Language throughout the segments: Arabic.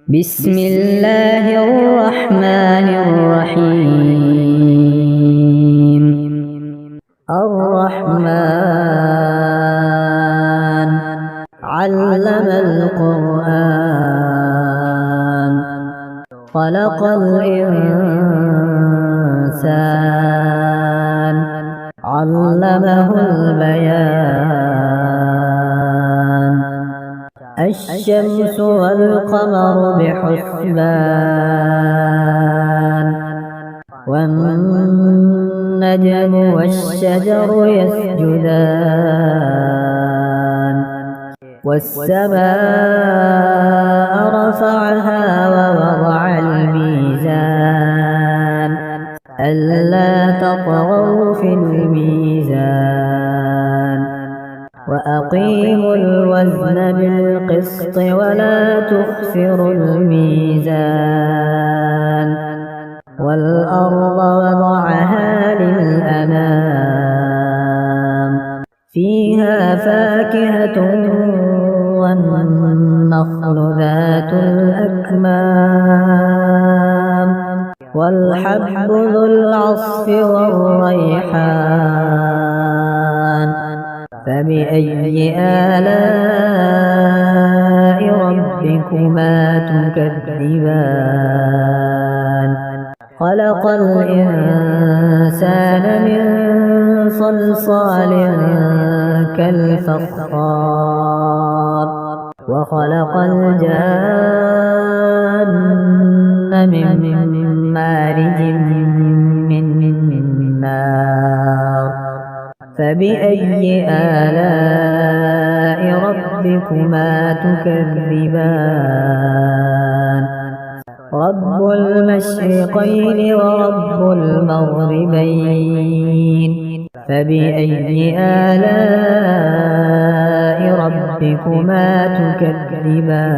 بسم الله الرحمن الرحيم. الرحمن علم القرآن خلق الإنسان علمه البيان. الشمس والقمر بحسبان والنجم والشجر يسجدان والسماء رفعها ووضع الميزان ألا تطغوا في الميزان وأقيموا الوزن بالقسط ولا تخسروا الميزان والأرض وضعها للأنام فيها فاكهة والنخل ذات الأكمام والحب ذو العصف والريحان. فبأي آلاء ربكما تكذبان؟ خلق الإنسان من صلصال كالفخار وخلق الجان من مارج من نار. فبأي آلاء ربكما تكذبان؟ رب المشرقين ورب المغربين. فبأي آلاء ربكما تكذبان؟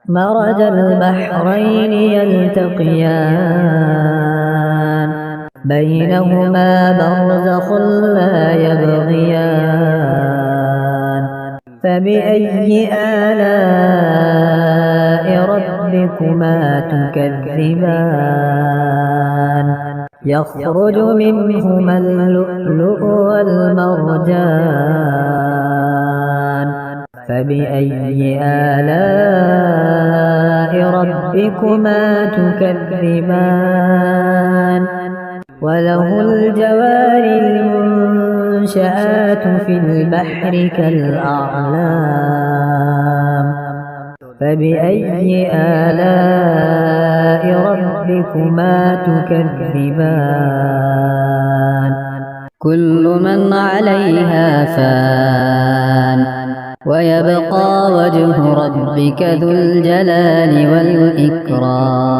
مرج البحرين يلتقيان بينهما برزخ لا يبغيان. فبأي آلاء ربكما تكذبان؟ يخرج منهما اللؤلؤ والمرجان. فبأي آلاء ربكما تكذبان؟ وله الجوار المنشآت في البحر كالأعلام. فبأي آلاء ربكما تكذبان؟ كل من عليها فان ويبقى وجه ربك ذو الجلال والإكرام.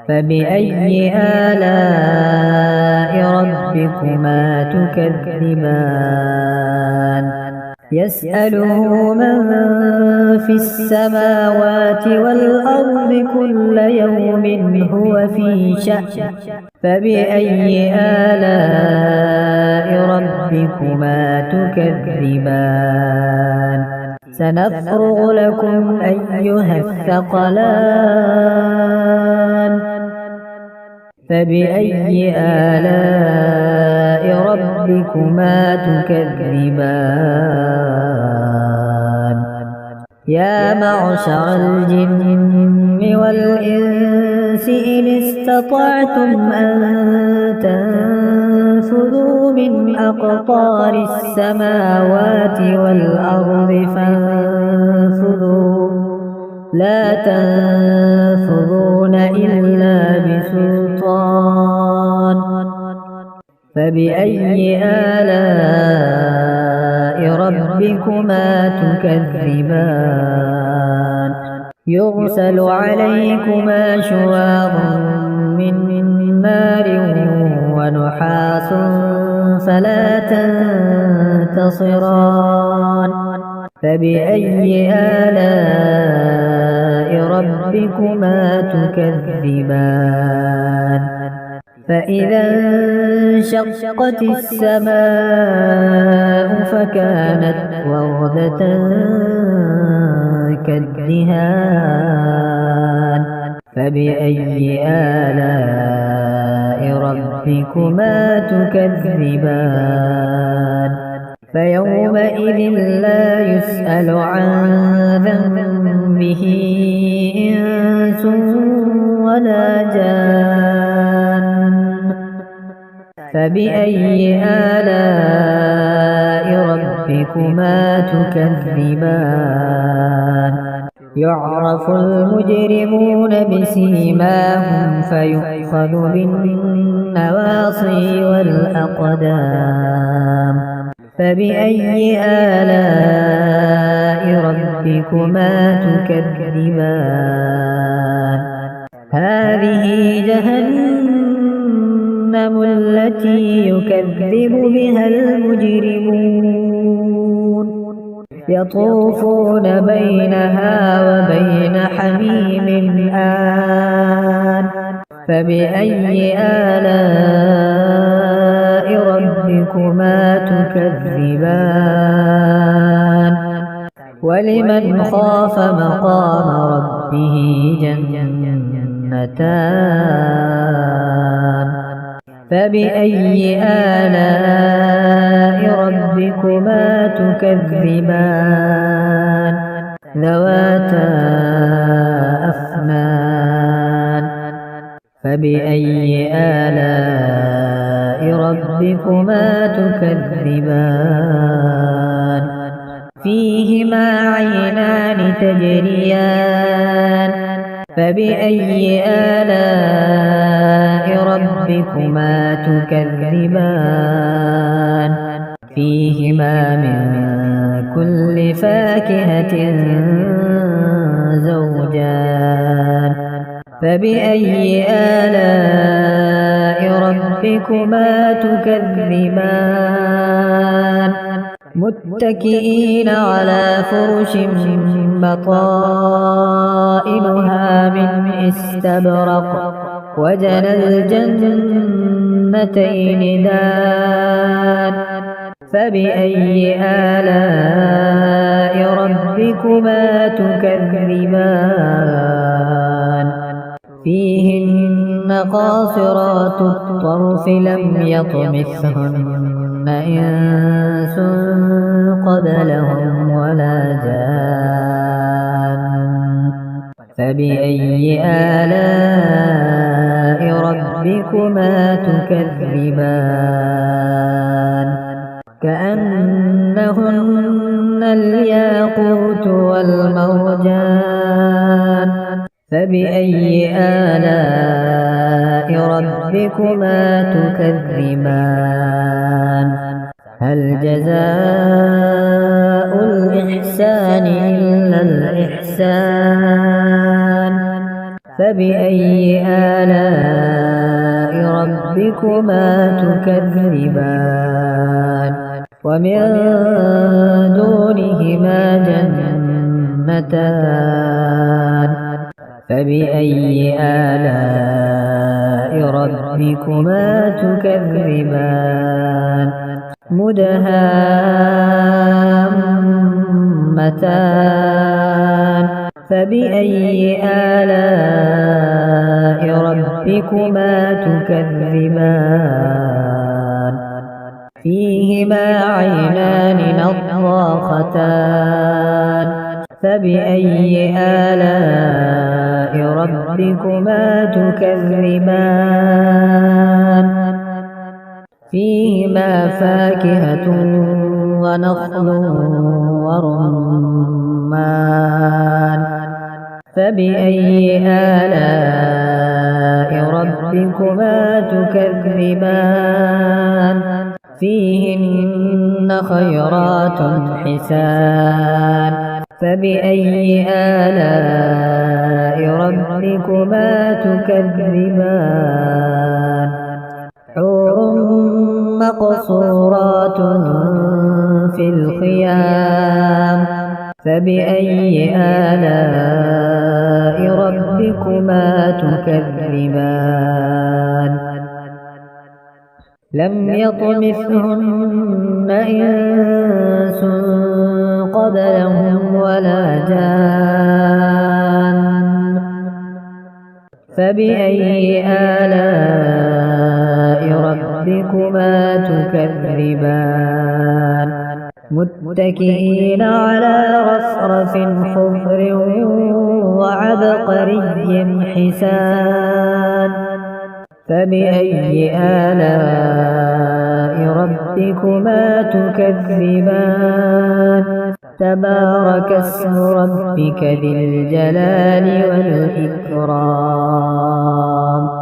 فبأي آلاء ربكما تكذبان؟ يسأله من في السماوات والأرض كل يوم هو في شأن. فبأي آلاء ربكما تكذبان؟ سنفرغ لكم أيها الثقلان. فبأي آلاء ربكما تكذبان؟ يا معشر الجن والإنس إن استطعتم أن تنفذوا من أقطار السماوات والأرض فانفذوا لا تنفذون إلا بسلطان. فبأي آلاء ربكما تكذبان؟ يرسل عليكما شواظ من نار ونحاس فلا تنتصران. فبأي آلاء ربكما تكذبان؟ فإذا انشقت السماء فكانت وردة كالدهان فبأي آلاء ربكما تكذبان فيومئذ لا يسأل عن ذنبه إنس ولا جان فبأي آلاء ربكما تكذبان يعرف المجرمون بسيماهم فيؤخذ بالنواصي والأقدام فبأي آلاء ربكما تكذبان هذه جهنم التي يكذب بها المجرمون يطوفون بينها وبين حميم آن فبأي آلاء ربكما تكذبان ولمن خاف مقام ربه جنتان فبأي آلاء ربكما تكذبان ذواتا أفنان فبأي آلاء ربكما تكذبان فيهما عينان تجريان فبأي آلاء ربكما تكذبان فيهما من كل فاكهة زوجان فبأي آلاء ربكما تكذبان متكئين على فرش بطائنها من استبرق وجنى الجنتين دان فبأي آلاء ربكما تكذبان فيهن قاصرات الطرف لم يطمثهن إنس قبلهم ولا جان فبأي آلاء ربكما تكذبان كأنهن الياقوت والمرجان فبأي آلاء ربكما تكذبان هل جزاء الإحسان إلا الإحسان فبأي آلاء ربكما تكذبان ومن دونهما جنتان فبأي آلاء ربكما تكذبان مدهامتان فبأي آلاء ربكما تكذبان فيهما عينان نضاختان فبأي آلاء ربكما تكذبان فيهما فاكهة ونخل ورمان فبأي آلاء ربكما تكذبان فيهن خيرات حسان فبأي آلاء ربكما تكذبان حور مقصورات في الخيام فبأي آلاء ربكما تكذبان لم يطمثهن إنس قبلهم ولا جان فبأي آلاء ربكما تكذبان متكئين على رفرف خضر وعبقري حسان فبأي آلاء ربكما تكذبان تبارك اسم ربك ذي الجلال والإكرام